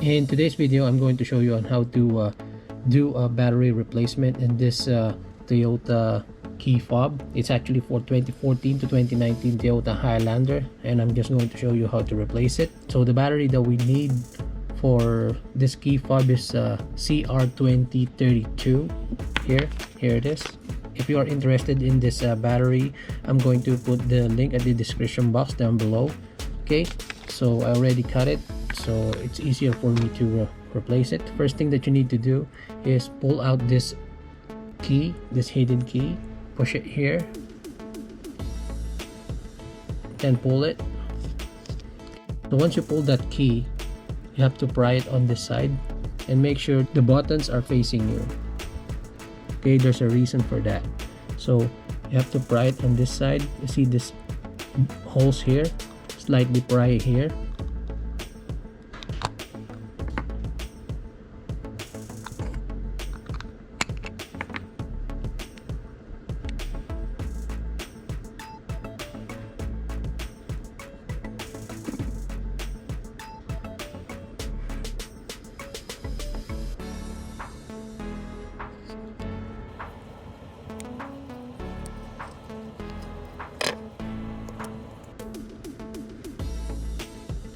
In today's video, I'm going to show you on how to do a battery replacement in this Toyota key fob. It's actually for 2014 to 2019 Toyota Highlander, and I'm just going to show you how to replace it. So the battery that we need for this key fob is CR2032. Here it is. If you are interested in this battery, I'm going to put the link at the description box down below. Okay, so I already cut it, so it's easier for me to replace it. First thing that you need to do is pull out this key, this hidden key, push it here, then pull it. So once you pull that key, you have to pry it on this side and make sure the buttons are facing you. Okay, there's a reason for that. So you have to pry it on this side. You see this holes here, slightly pry it here.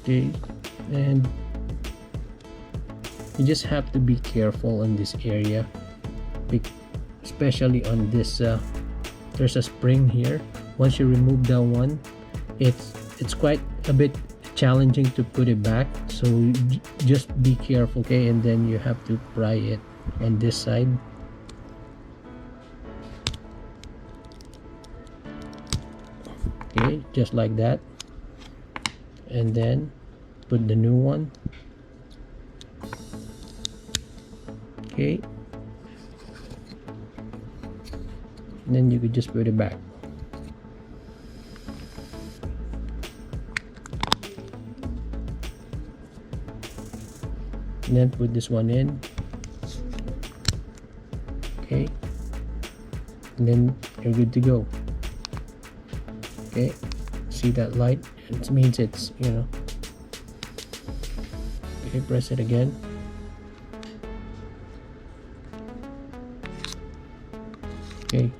Okay, and you just have to be careful in this area, especially on this there's a spring here. Once you remove that one, it's quite a bit challenging to put it back, so just be careful. Okay, and then you have to pry it on this side. Okay, just like that, and then put the new one. Okay, and then you could just put it back. And then put this one in. Okay, and then you're good to go. Okay, see that light? It means it's, you know. Okay, press it again. Okay,